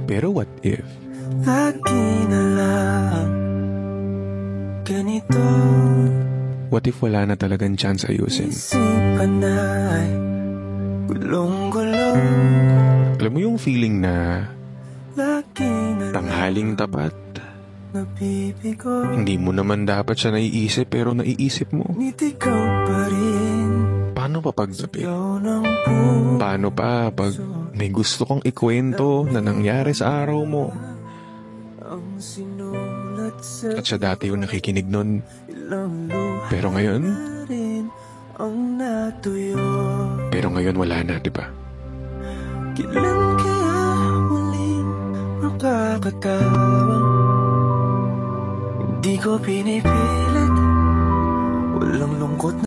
Pero what if lagi na lang ganito? What if wala na talagang chance ayusin? Isipan ay gulong-gulong. Alam mo yung feeling na lagi na tanghaling tapat, nabibigo. hindi mo naman dapat siya naiisip pero naiisip mo. Ngunit ikaw pa rin. Paano pa paggabi? Ikaw ng buhay. Paano pa pag may gusto kong ikwento na nangyari sa araw mo? Ang sinulat sa At siya dati yung nakikinig nun. ilang luha Pero ngayon, rin ang natuyo. pero ngayon wala na, di ba? Kailan kaya muling makakatawang? Hindi ko pinipilit. Walang lungkot